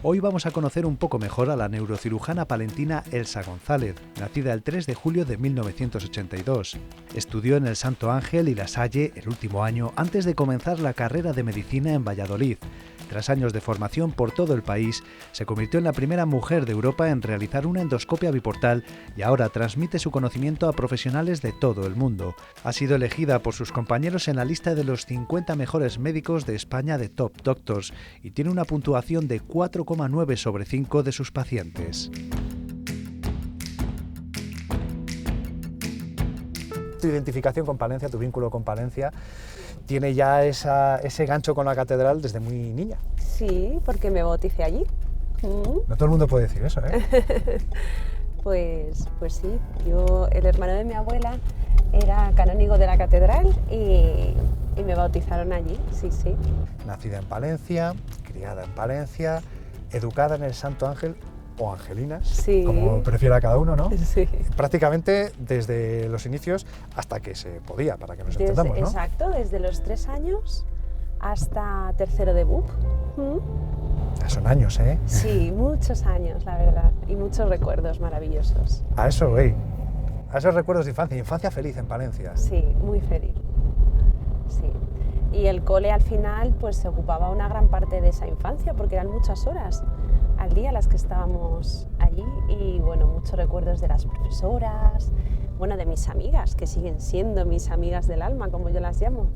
Hoy vamos a conocer un poco mejor a la neurocirujana palentina Elsa González, nacida el 3 de julio de 1982. Estudió en el Santo Ángel y La Salle el último año antes de comenzar la carrera de medicina en Valladolid. Tras años de formación por todo el país, se convirtió en la primera mujer de Europa en realizar una endoscopia biportal y ahora transmite su conocimiento a profesionales de todo el mundo. Ha sido elegida por sus compañeros en la lista de los 50 mejores médicos de España de Top Doctors y tiene una puntuación de 4,9 sobre 5 de sus pacientes. Tu identificación con Palencia, tu vínculo con Palencia, tiene ya ese gancho con la catedral desde muy niña. Sí, porque me bauticé allí. No todo el mundo puede decir eso, ¿eh? Pues sí, el hermano de mi abuela era canónigo de la catedral y me bautizaron allí, sí. Nacida en Palencia, criada en Palencia, educada en el Santo Ángel, o Angelinas, sí, como prefiera cada uno, ¿no? Sí. Prácticamente desde los inicios hasta que se podía, para que nos entendamos, ¿no? Exacto, desde los 3 años hasta tercero de BUP. Son años, ¿eh? Sí, muchos años, la verdad, y muchos recuerdos maravillosos. A eso, a esos recuerdos de infancia feliz en Palencia. Sí, muy feliz, sí. Y el cole al final pues se ocupaba una gran parte de esa infancia porque eran muchas horas al día las que estábamos allí y bueno, muchos recuerdos de las profesoras, bueno, de mis amigas, que siguen siendo mis amigas del alma, como yo las llamo,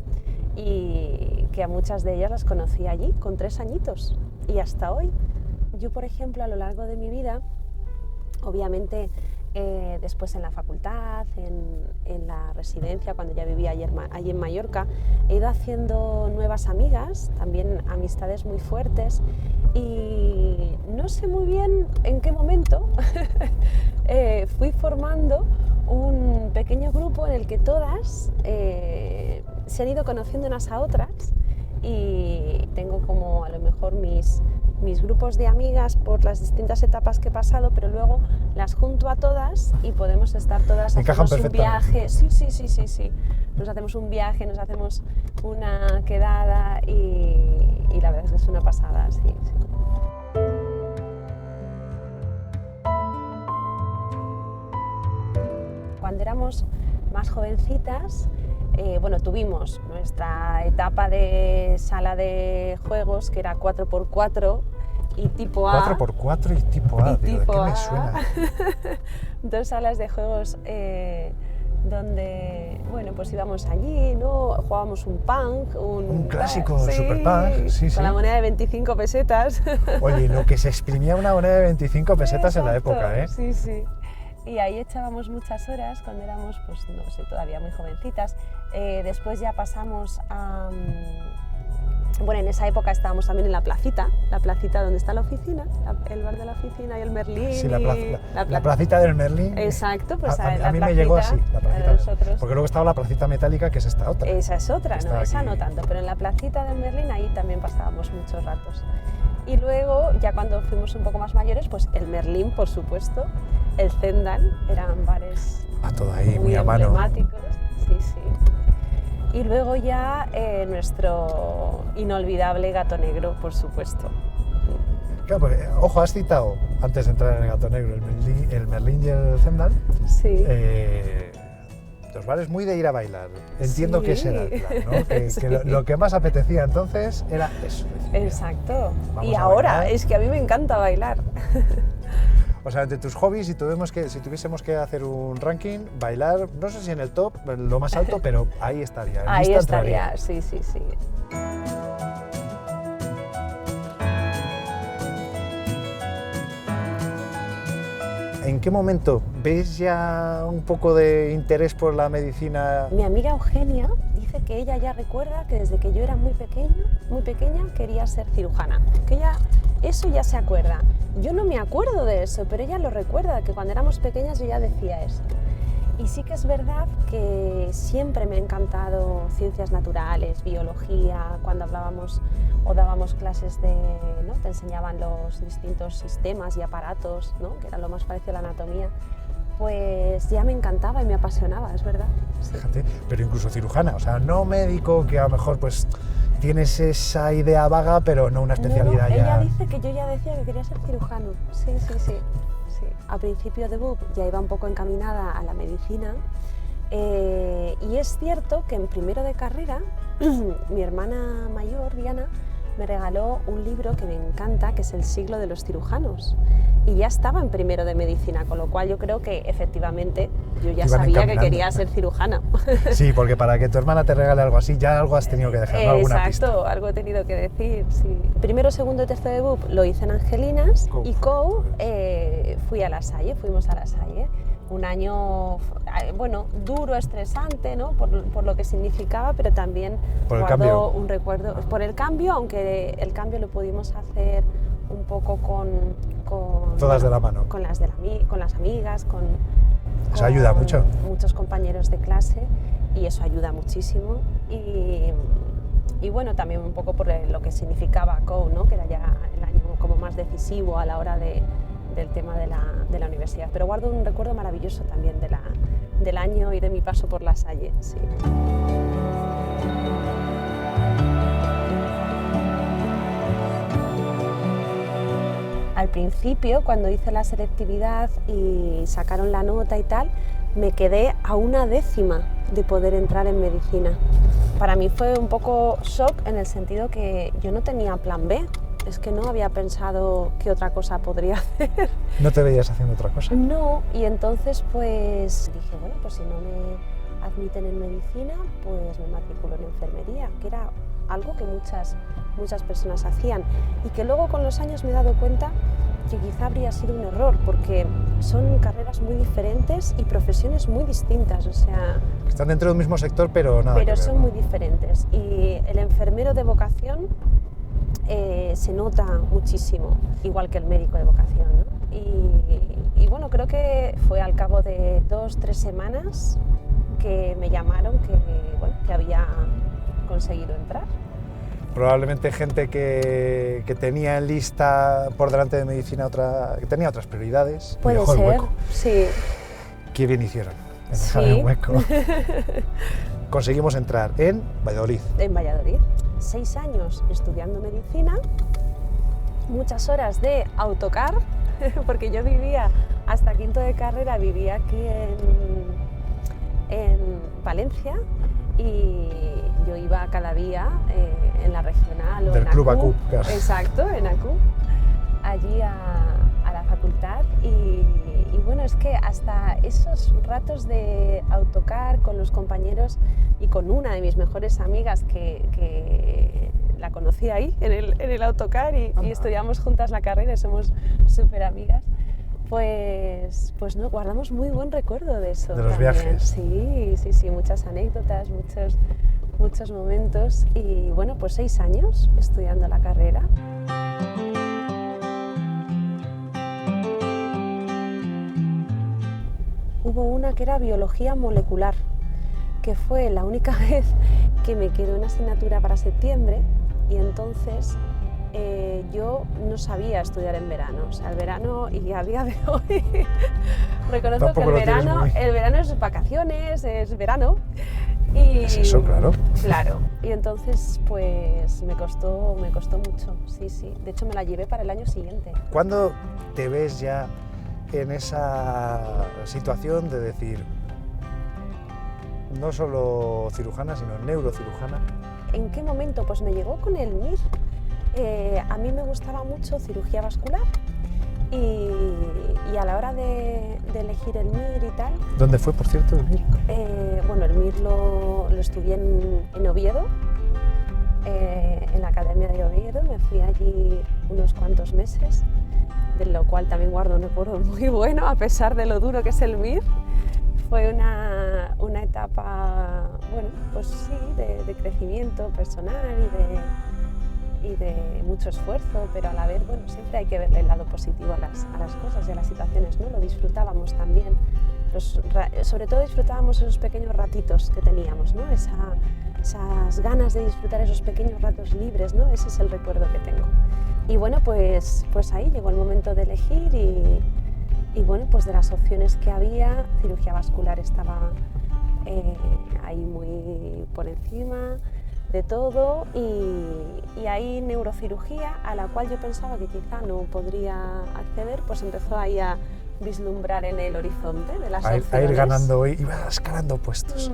y que a muchas de ellas las conocí allí con 3 añitos y hasta hoy. Yo, por ejemplo, a lo largo de mi vida, obviamente después en la facultad, en la residencia, cuando ya vivía allí en Mallorca, he ido haciendo nuevas amigas, también amistades muy fuertes y no sé muy bien en qué momento fui formando un pequeño grupo en el que todas se han ido conociendo unas a otras y tengo como a lo mejor mis grupos de amigas por las distintas etapas que he pasado, pero luego las junto a todas y podemos estar todas haciendo un viaje. Sí. Nos hacemos un viaje, nos hacemos una quedada y la verdad es que es una pasada, sí. Cuando éramos más jovencitas, tuvimos nuestra etapa de sala de juegos que era 4x4 y tipo A. 4x4 y tipo A, ¿de qué me suena? 2 salas de juegos donde, pues íbamos allí, ¿no? Jugábamos un punk, un clásico, super punk, sí. Con la moneda de 25 pesetas. Oye, lo que se exprimía una moneda de 25 pesetas en la época, ¿eh? Sí. Y ahí echábamos muchas horas cuando éramos, todavía muy jovencitas. Después ya pasamos a... en esa época estábamos también en la placita donde está la oficina, el bar de la oficina y el Merlín. Sí, la placita del Merlín. Exacto, pues a mí me llegó así, la placita. Porque luego estaba la placita metálica, que es esta otra. Esa es otra, esa no tanto, pero en la placita del Merlín ahí también pasábamos muchos ratos. Y luego, ya cuando fuimos un poco más mayores, pues el Merlín, por supuesto, el Zendal, eran bares todo ahí, muy emblemáticos. Sí. Y luego ya nuestro inolvidable Gato Negro, por supuesto. Claro, pues, ojo, has citado, antes de entrar en el Gato Negro, el Merlín y el Zendal. Sí. Los bares muy de ir a bailar. Entiendo que ese era el plan, ¿no? Que lo que más apetecía entonces era eso. Exacto. Y ahora, bailar. Es que a mí me encanta bailar. O sea, entre tus hobbies, si tuviésemos que hacer un ranking, bailar, no sé si en el top, lo más alto, pero ahí estaría. Ahí estaría, sí. ¿En qué momento ves ya un poco de interés por la medicina? Mi amiga Eugenia dice que ella ya recuerda que desde que yo era muy pequeña quería ser cirujana, que ella eso ya se acuerda. Yo no me acuerdo de eso, pero ella lo recuerda, que cuando éramos pequeñas yo ya decía eso. Y sí que es verdad que siempre me ha encantado ciencias naturales, biología, cuando hablábamos o dábamos clases ¿no? Te enseñaban los distintos sistemas y aparatos, ¿no? Que era lo más parecido a la anatomía, pues ya me encantaba y me apasionaba, es verdad. Sí. Fíjate, pero incluso cirujana, o sea, no médico que a lo mejor pues tienes esa idea vaga, pero no una especialidad No, ya. ella dice que yo ya decía que quería ser cirujano. Sí. A principio de BUP ya iba un poco encaminada a la medicina. Y es cierto que en primero de carrera mi hermana mayor, Diana, me regaló un libro que me encanta, que es El siglo de los cirujanos. Y ya estaba en primero de medicina, con lo cual yo creo que efectivamente yo ya Iban sabía que encaminando. quería ser cirujana. Sí, porque para que tu hermana te regale algo así, ya algo has tenido que dejar, ¿no? Alguna pista. Exacto, algo he tenido que decir, sí. Primero, segundo y tercero de BUP lo hice en Angelinas COU. y COU fui a La Salle, fuimos a La Salle. Un año, bueno, duro, estresante, ¿no? Por lo que significaba, pero también Por el guardo cambio. un recuerdo. Por el cambio, aunque el cambio lo pudimos hacer un poco con Todas de la mano. con las amigas, Eso ayuda mucho. muchos compañeros de clase, y eso ayuda muchísimo. Y bueno, también un poco por lo que significaba COU, ¿no? Que era ya el año como más decisivo a la hora del tema de la universidad. Pero guardo un recuerdo maravilloso también del año y de mi paso por La Salle. Sí. Al principio, cuando hice la selectividad y sacaron la nota y tal, me quedé a una décima de poder entrar en medicina. Para mí fue un poco shock en el sentido que yo no tenía plan B. Es que no había pensado qué otra cosa podría hacer. ¿No te veías haciendo otra cosa? No, y entonces pues dije, bueno, pues si no me admiten en medicina, pues me matriculo en enfermería, que era algo que muchas personas hacían, y que luego con los años me he dado cuenta que quizá habría sido un error, porque son carreras muy diferentes y profesiones muy distintas, o sea, Están dentro del mismo sector, pero nada que pero ver, son ¿no? muy diferentes. Y el enfermero de vocación se nota muchísimo, igual que el médico de vocación, ¿no? Y bueno, creo que fue al cabo de 2-3 semanas que me llamaron que había conseguido entrar. Probablemente gente que tenía en lista por delante de medicina que tenía otras prioridades. y Puede dejó el ser, hueco. sí. Qué bien hicieron en Sí. dejar el hueco. Conseguimos entrar en Valladolid. En Valladolid. 6 años estudiando medicina, muchas horas de autocar, porque yo vivía hasta quinto de carrera, vivía aquí en Valencia, y yo iba cada día en la regional o Del en Club ACU. ACU, claro. Exacto, en ACU, allí a la facultad, y bueno, es que hasta esos ratos de autocar con los compañeros y con una de mis mejores amigas que la conocí ahí en el autocar y estudiamos juntas la carrera y somos súper amigas, pues no, guardamos muy buen recuerdo de eso. De los también. viajes. Sí, muchas anécdotas, muchos momentos, y bueno, pues 6 años estudiando la carrera. Hubo una que era biología molecular, que fue la única vez que me quedó una asignatura para septiembre, y entonces yo no sabía estudiar en verano. O sea, el verano, y a día de hoy reconozco Tampoco que lo tienes muy. el verano es vacaciones, es verano. Y, Es eso, claro. Claro, y entonces pues me costó mucho, sí. De hecho me la llevé para el año siguiente. ¿Cuándo te ves ya en esa situación de decir, no solo cirujana, sino neurocirujana? ¿En qué momento? Pues me llegó con el MIR. A mí me gustaba mucho cirugía vascular, y a la hora de elegir el MIR y tal, ¿Dónde fue, por cierto, el MIR? bueno, el MIR lo estudié en Oviedo, en la Academia de Oviedo. Me fui allí unos cuantos meses, de lo cual también guardo un recuerdo muy bueno, a pesar de lo duro que es el MIR. Fue una etapa, bueno, pues sí, de crecimiento personal y de mucho esfuerzo, pero a la vez, bueno, siempre hay que verle el lado positivo a las cosas y a las situaciones, ¿no? Lo disfrutábamos también, sobre todo disfrutábamos esos pequeños ratitos que teníamos, ¿no? Esas ganas de disfrutar esos pequeños ratos libres, ¿no? Ese es el recuerdo que tengo. Y bueno, pues ahí llegó el momento de elegir, y bueno, pues de las opciones que había, cirugía vascular estaba ahí muy por encima. de todo y ahí neurocirugía, a la cual yo pensaba que quizá no podría acceder, pues empezó ahí a vislumbrar en el horizonte de las opciones. A ir ganando y vas ganando puestos.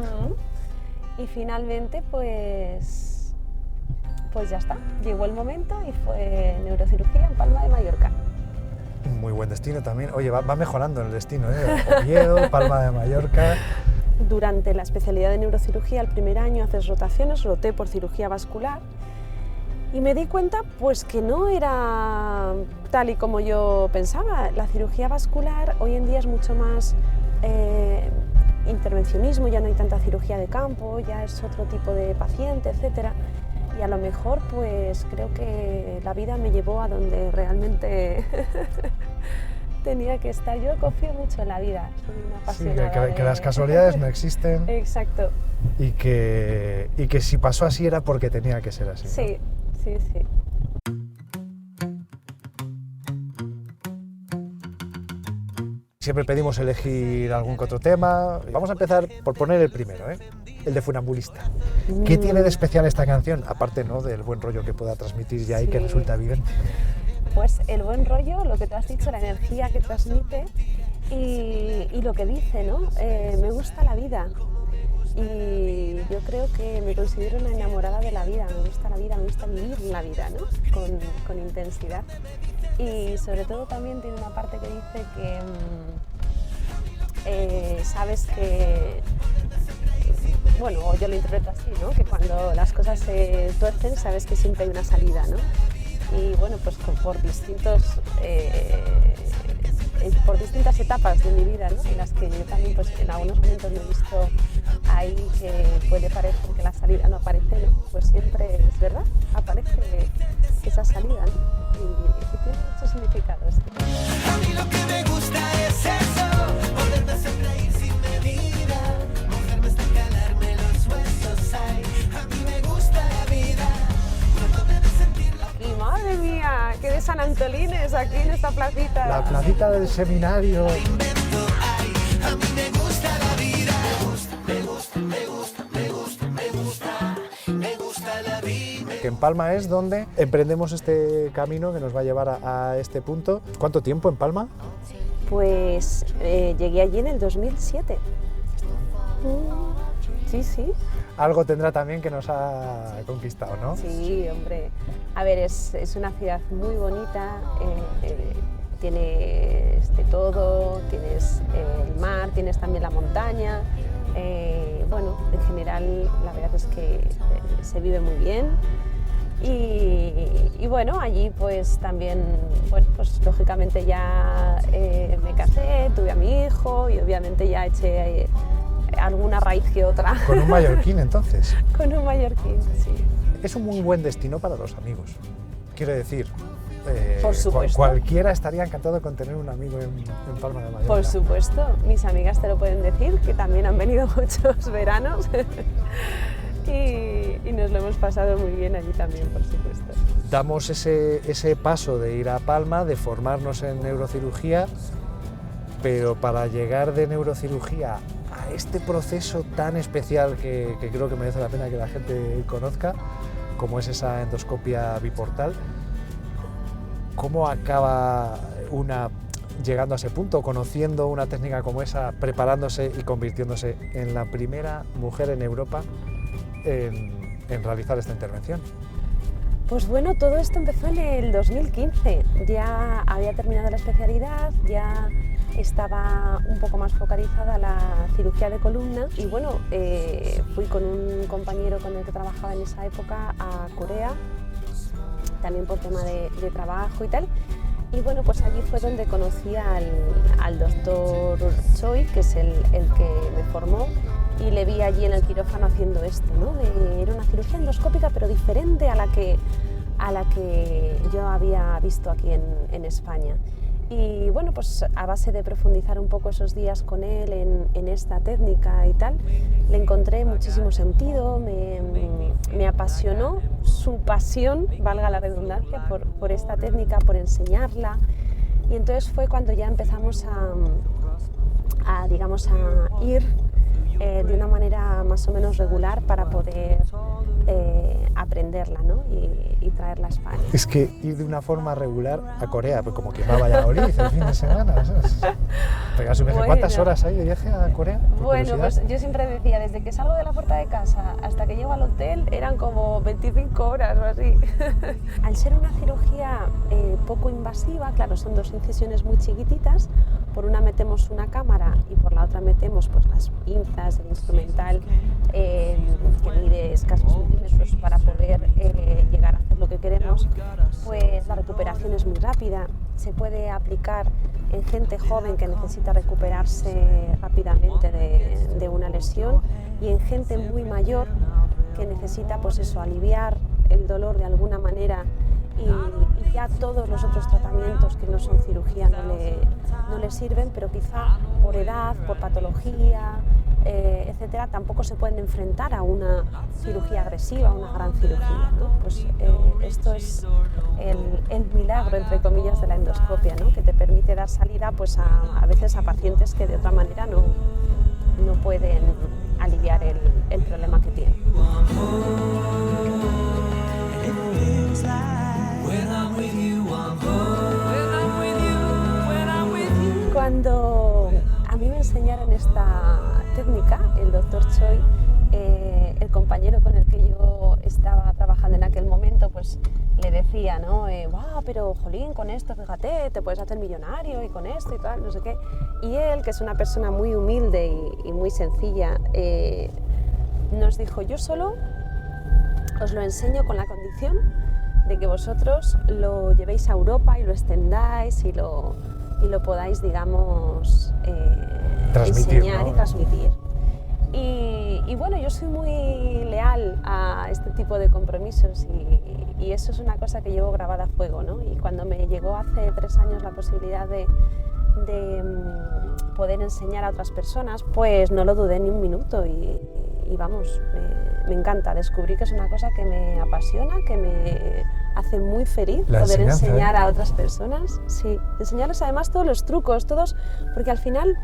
Y finalmente pues ya está, llegó el momento y fue neurocirugía en Palma de Mallorca. Muy buen destino también. Oye, va mejorando el destino, ¿eh? Oviedo, Palma de Mallorca. Durante la especialidad de neurocirugía, el primer año haces rotaciones, roté por cirugía vascular y me di cuenta pues que no era tal y como yo pensaba. La cirugía vascular hoy en día es mucho más intervencionismo, ya no hay tanta cirugía de campo, ya es otro tipo de paciente, etcétera. Y a lo mejor pues creo que la vida me llevó a donde realmente tenía que estar. Yo confío mucho en la vida, soy una apasionada. Sí, que las casualidades no existen. Exacto. Y que si pasó así era porque tenía que ser así. Sí, ¿no? Sí. Siempre pedimos elegir algún que otro tema. Vamos a empezar por poner el primero, ¿eh? El de Funambulista. ¿Qué tiene de especial esta canción? Aparte, ¿no?, del buen rollo que pueda transmitir ya y que resulta evidente. Pues el buen rollo, lo que tú has dicho, la energía que transmite y lo que dice, ¿no? Me gusta la vida y yo creo que me considero una enamorada de la vida, me gusta la vida, me gusta vivir la vida, ¿no? Con intensidad. Y sobre todo también tiene una parte que dice que sabes que, bueno, yo lo interpreto así, ¿no?, que cuando las cosas se tuercen sabes que siempre hay una salida, ¿no? Y bueno, pues por distintas etapas de mi vida, ¿no?, en las que yo también pues en algunos momentos me he visto ahí que puede parecer que la salida no aparece, ¿no? Pues siempre es verdad, aparece esa salida, ¿no? Y tiene muchos significados. A mí lo que me gusta es eso, poderme hacer reír sin medida, mojarme hasta calarme los huesos, ay, a mí me gusta la vida, trato de sentirla. Y madre mía, qué de San Antolines aquí en esta placita. La placita del seminario. Invento, ay, a mí me gusta la vida, me gusta la vida. Que en Palma es donde emprendemos este camino que nos va a llevar a este punto. ¿Cuánto tiempo en Palma? Pues llegué allí en el 2007. Sí. Algo tendrá también que nos ha conquistado, ¿no? Sí, hombre. A ver, es una ciudad muy bonita, tienes de todo, tienes el mar, tienes también la montaña. Bueno, en general la verdad es que se vive muy bien. Y bueno, allí pues también, bueno, pues lógicamente ya me casé, tuve a mi hijo y obviamente ya eché alguna raíz que otra. Con un mallorquín, entonces. Con un mallorquín, sí. Es un muy buen destino para los amigos. Quiero decir, Por supuesto. cualquiera estaría encantado con tener un amigo en Palma de Mallorca. Por supuesto, mis amigas te lo pueden decir, que también han venido muchos veranos y nos lo hemos pasado muy bien allí también, por supuesto. Damos ese paso de ir a Palma, de formarnos en neurocirugía, pero para llegar de neurocirugía a este proceso tan especial que creo que merece la pena que la gente conozca, como es esa endoscopia biportal, ¿cómo acaba una llegando a ese punto, conociendo una técnica como esa, preparándose y convirtiéndose en la primera mujer en Europa en realizar esta intervención? Pues bueno, todo esto empezó en el 2015. Ya había terminado la especialidad, ya estaba un poco más focalizada la cirugía de columna y bueno, fui con un compañero con el que trabajaba en esa época a Corea, también por tema de trabajo y tal. Y bueno, pues allí fue donde conocí al doctor Choi, que es el que me formó, y le vi allí en el quirófano haciendo esto, ¿no? Era una cirugía endoscópica pero diferente a la que yo había visto aquí en España. Y bueno, pues a base de profundizar un poco esos días con él en esta técnica y tal, le encontré muchísimo sentido, me apasionó su pasión, valga la redundancia, por esta técnica, por enseñarla. Y entonces fue cuando ya empezamos a ir de una manera más o menos regular para poder aprenderla, ¿no? y traerla a España. Es que ir de una forma regular a Corea, pues como que va a Valladolid el fin de semana, ¿sabes? Pegarse un viaje. ¿Cuántas horas hay de viaje a Corea? Bueno, pues yo siempre decía, desde que salgo de la puerta de casa hasta que llego al hotel eran como 25 horas o así. Al ser una cirugía poco invasiva, claro, son 2 incisiones muy chiquititas, por una metemos una cámara y por la otra metemos pues, las pinzas, el instrumental que mide escasos milímetros para poder llegar a hacer lo que queremos, pues la recuperación es muy rápida. Se puede aplicar en gente joven que necesita recuperarse rápidamente de una lesión y en gente muy mayor que necesita pues eso, aliviar el dolor de alguna manera y ya todos los otros tratamientos que no son cirugía no le sirven, pero quizá por edad, por patología, etcétera, tampoco se pueden enfrentar a una cirugía agresiva, a una gran cirugía, ¿no? Pues esto es el milagro, entre comillas, de la endoscopia, ¿no? Que te permite dar salida pues, a veces a pacientes que de otra manera no pueden aliviar el problema que tienen. Cuando a mí me enseñaron esta técnica, el doctor Choi, el compañero con el que yo estaba trabajando en aquel momento, pues le decía, ¿no? ¡Wow, pero jolín, con esto, fíjate, te puedes hacer millonario y con esto y tal, no sé qué! Y él, que es una persona muy humilde y muy sencilla, nos dijo, yo solo os lo enseño con la condición de que vosotros lo llevéis a Europa y lo extendáis y lo podáis, digamos, enseñar, ¿no? Y transmitir. Y bueno, yo soy muy leal a este tipo de compromisos y eso es una cosa que llevo grabada a fuego, ¿no? Y cuando me llegó hace 3 años la posibilidad de poder enseñar a otras personas, pues no lo dudé ni un minuto y vamos, me encanta. Descubrí que es una cosa que me apasiona, que me hace muy feliz poder enseñar a otras personas. Sí, enseñarles además todos los trucos, porque al final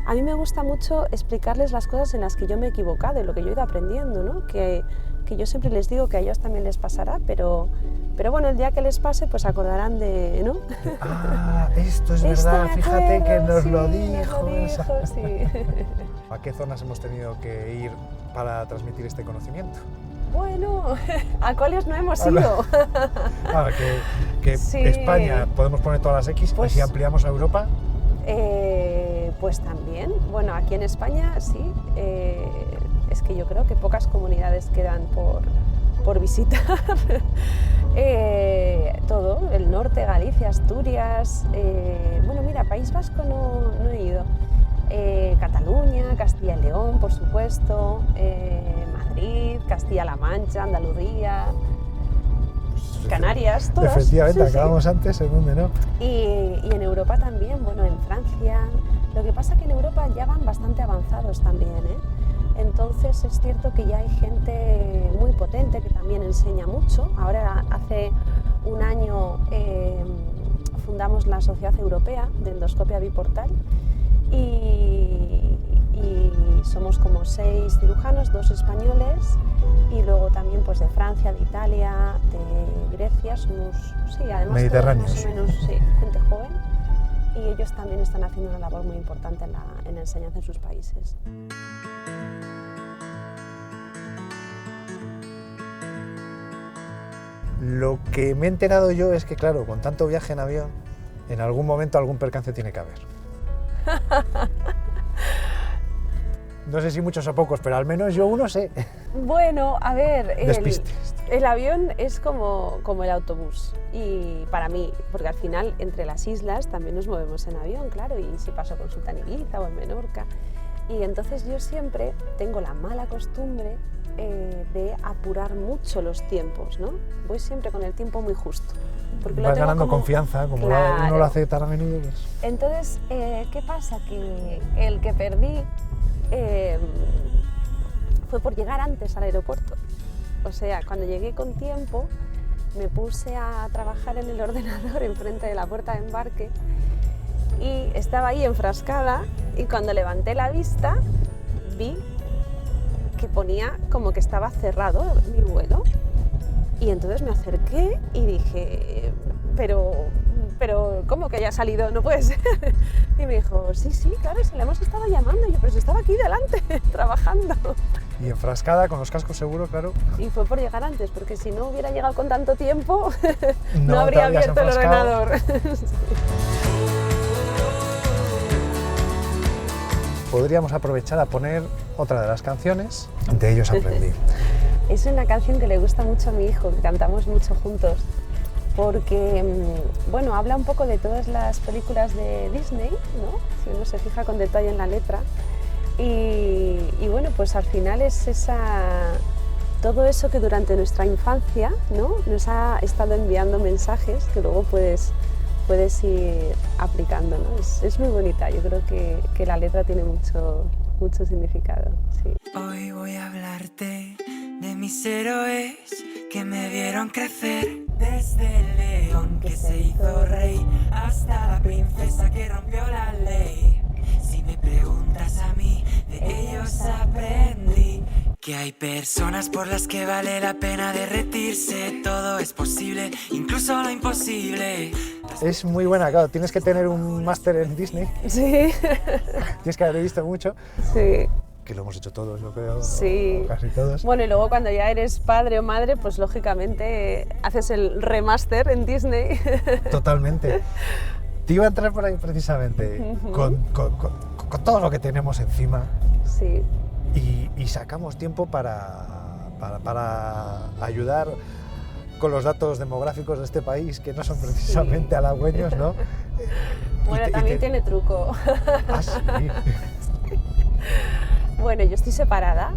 a mí me gusta mucho explicarles las cosas en las que yo me he equivocado y lo que yo he ido aprendiendo, ¿no? Que yo siempre les digo que a ellos también les pasará, pero bueno, el día que les pase, pues acordarán de, ¿no? Ah, esto es verdad, fíjate que nos lo dijo. Sí. ¿A qué zonas hemos tenido que ir para transmitir este conocimiento? Bueno, a cuáles no hemos ido. Claro, que sí. España, podemos poner todas las X, pues, y si ampliamos a Europa. Pues también, bueno, aquí en España sí, es que yo creo que pocas comunidades quedan por visitar. Todo, el norte, Galicia, Asturias, bueno, mira, País Vasco no he ido. Cataluña, Castilla y León, por supuesto, Madrid, Castilla-La Mancha, Andalucía, Canarias, todas. Efectivamente, sí, acabamos sí. Antes, ¿en dónde no? Y en Europa también, bueno, en Francia. Lo que pasa es que en Europa ya van bastante avanzados también, ¿eh? Entonces es cierto que ya hay gente muy potente que también enseña mucho. Ahora hace un año fundamos la Sociedad Europea de Endoscopia Biportal y somos como 6 cirujanos, 2 españoles y luego también pues de Francia, de Italia, de Grecia, somos, sí, además mediterráneos, más o menos, sí, gente joven y ellos también están haciendo una labor muy importante en la enseñanza en sus países. Lo que me he enterado yo es que, claro, con tanto viaje en avión, en algún momento algún percance tiene que haber. No sé si muchos o pocos, pero al menos yo uno sé. Bueno, a ver, Despistes. El avión es como el autobús y para mí, porque al final entre las islas también nos movemos en avión, claro, y si paso consulta en Ibiza o en Menorca. Y entonces yo siempre tengo la mala costumbre de apurar mucho los tiempos, ¿no? Voy siempre con el tiempo muy justo. Porque vas ganando confianza, como claro. Uno lo hace tan a menudo. Pues. Entonces, ¿qué pasa? Que el que perdí fue por llegar antes al aeropuerto. O sea, cuando llegué con tiempo, me puse a trabajar en el ordenador enfrente de la puerta de embarque y estaba ahí enfrascada y cuando levanté la vista vi que ponía como que estaba cerrado mi vuelo. Y entonces me acerqué y dije, pero ¿cómo que haya salido? No puede ser. Y me dijo, sí, claro, se le hemos estado llamando. Y yo, pero si estaba aquí delante, trabajando. Y enfrascada, con los cascos seguros, claro. Y fue por llegar antes, porque si no hubiera llegado con tanto tiempo, no te habría habrías abierto el enfrascado. ordenador. Podríamos aprovechar a poner otra de las canciones de Ellos aprendí. Es una canción que le gusta mucho a mi hijo, que cantamos mucho juntos, porque, bueno, habla un poco de todas las películas de Disney, ¿no? Si uno se fija con detalle en la letra. Y bueno, pues al final es todo eso que durante nuestra infancia, ¿no?, nos ha estado enviando mensajes que luego puedes ir aplicando, ¿no? Es muy bonita, yo creo que la letra tiene mucho significado. Sí. Hoy voy a hablarte de mis héroes que me vieron crecer. Desde el león que se hizo rey hasta la princesa que rompió la ley. Si me preguntas a mí, de ellos aprendí que hay personas por las que vale la pena derretirse. Todo es posible, incluso lo imposible. Es muy buena, claro, tienes que tener un máster en Disney, Sí, tienes que haber visto mucho, sí. que lo hemos hecho todos, yo creo, Sí. o casi todos. Bueno, y luego cuando ya eres padre o madre, pues lógicamente haces el remaster en Disney. Totalmente. Te iba a entrar por ahí precisamente, con todo lo que tenemos encima, Sí, y sacamos tiempo para ayudar con los datos demográficos de este país, que no son precisamente halagüeños, ¿no? bueno, también tiene truco. Ah, sí. Bueno, yo estoy separada,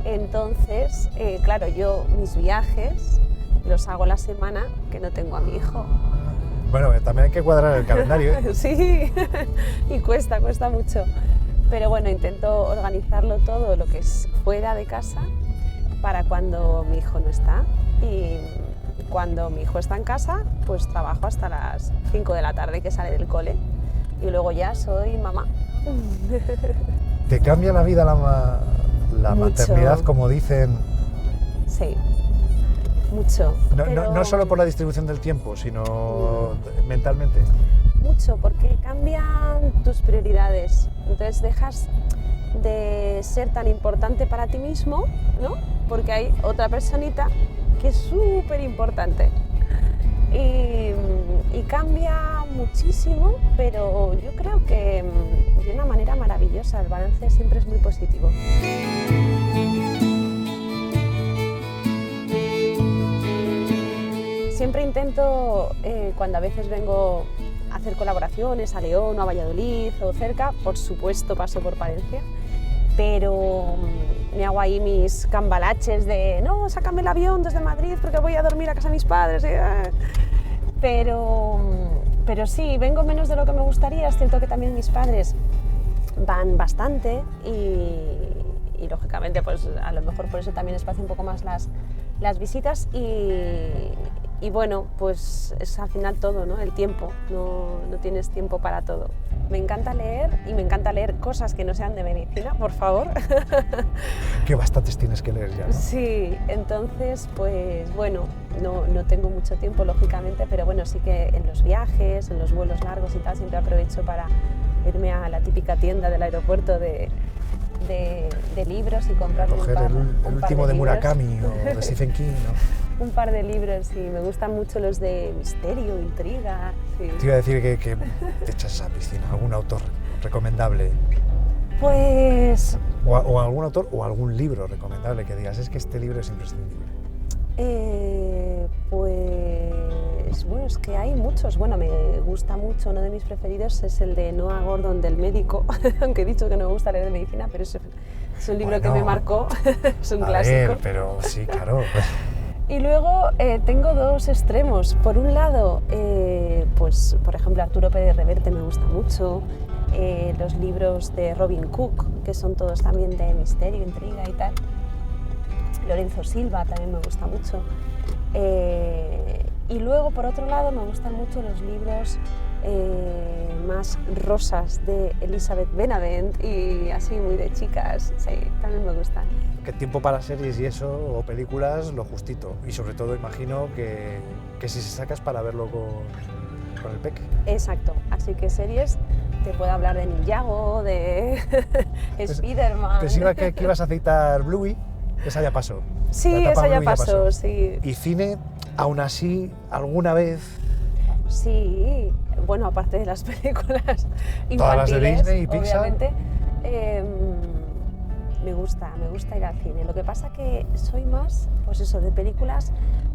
entonces, claro, yo mis viajes los hago la semana que no tengo a mi hijo. Bueno, también hay que cuadrar el calendario, ¿eh? Sí, y cuesta mucho. Pero bueno, intento organizarlo todo lo que es fuera de casa para cuando mi hijo no está. Y cuando mi hijo está en casa, pues trabajo hasta las 5 de la tarde que sale del cole. Y luego ya soy mamá. ¿Te cambia la vida la Mucho. maternidad, como dicen? Sí, mucho. No solo por la distribución del tiempo, sino mentalmente. Mucho, porque cambian tus prioridades. Entonces dejas de ser tan importante para ti mismo, ¿no? Porque hay otra personita que es súper importante. Y cambia muchísimo, pero yo creo que de una manera maravillosa. El balance siempre es muy positivo. Siempre intento, cuando a veces vengo a hacer colaboraciones a León o a Valladolid o cerca, por supuesto paso por Palencia, pero me hago ahí mis cambalaches de no, sácame el avión desde Madrid porque voy a dormir a casa de mis padres. Pero sí, vengo menos de lo que me gustaría. Es cierto que también mis padres van bastante y lógicamente pues a lo mejor por eso también espacio un poco más las visitas y bueno, pues es al final todo, ¿no? El tiempo, no tienes tiempo para todo. Me encanta leer y me encanta leer cosas que no sean de medicina, por favor. Que bastantes tienes que leer ya, ¿no? Sí, entonces pues bueno, no tengo mucho tiempo lógicamente, pero bueno, sí que en los viajes, en los vuelos largos y tal, siempre aprovecho para irme a la típica tienda del aeropuerto de libros y comprarme Coger el último de libros. Murakami o de Stephen King, ¿no? Un par de libros, sí, me gustan mucho los de misterio, intriga. Sí. Te iba a decir que te echas a la piscina, algún autor recomendable, Pues o algún autor o algún libro recomendable que digas, es que este libro es imprescindible. Pues bueno, es que hay muchos. Bueno, me gusta mucho, uno de mis preferidos es el de Noah Gordon del médico, aunque he dicho que no me gusta leer de medicina, pero es un libro que me marcó, es un clásico. A ver, pero sí, claro. Y luego tengo dos extremos. Por un lado, pues por ejemplo Arturo Pérez Reverte me gusta mucho, los libros de Robin Cook, que son todos también de misterio, intriga y tal. Lorenzo Silva también me gusta mucho. Y luego, por otro lado, me gustan mucho los libros más rosas de Elizabeth Benavent y así muy de chicas, sí, también me gustan. Que tiempo para series y eso, o películas, lo justito. Y sobre todo imagino que si se sacas para verlo con el peque. Exacto, así que series, te puedo hablar de Ninjago, de Spiderman. Pensaba que ibas a citar Bluey, esa ya pasó. Sí, La etapa esa ya Bluey pasó, sí. ¿Y cine, aún así, alguna vez? Sí, bueno, aparte de las películas infantiles, Todas las de Disney y Pixar. obviamente, me gusta ir al cine. Lo que pasa que soy más, pues eso, de películas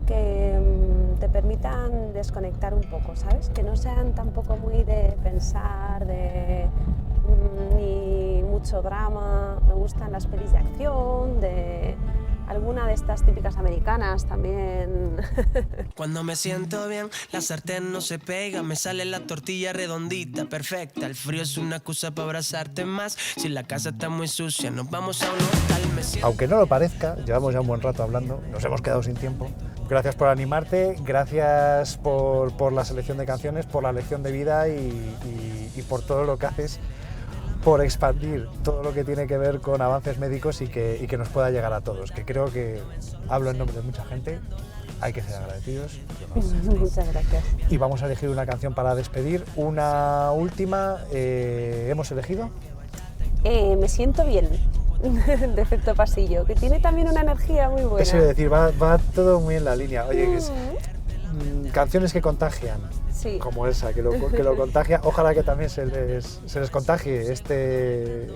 que te permitan desconectar un poco, ¿sabes? Que no sean tampoco muy de pensar, ni mucho drama. Me gustan las pelis de acción, de alguna de estas típicas americanas también. Cuando me siento bien, la sartén no se pega, me sale la tortilla redondita, perfecta. El frío es una excusa para abrazarte más. Si la casa está muy sucia, nos vamos a un hotel. Aunque no lo parezca, llevamos ya un buen rato hablando, nos hemos quedado sin tiempo. Gracias por animarte, gracias por la selección de canciones, por la lección de vida y por todo lo que haces por expandir todo lo que tiene que ver con avances médicos y que nos pueda llegar a todos, que creo que hablo en nombre de mucha gente, hay que ser agradecidos. Muchas gracias. Y vamos a elegir una canción para despedir, una última, ¿hemos elegido? Me siento bien, de Efecto Pasillo, que tiene también una energía muy buena. Eso es decir, va todo muy en la línea. Oye, que es, canciones que contagian. Sí. Como esa, que lo contagia. Ojalá que también se les contagie este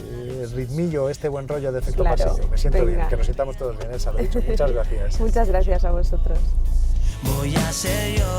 ritmillo, este buen rollo de Efecto Claro, Pasillo. Me siento venga. bien, que nos sintamos todos bien, Elsa, lo he dicho. Muchas gracias. Muchas gracias a vosotros. Voy a ser yo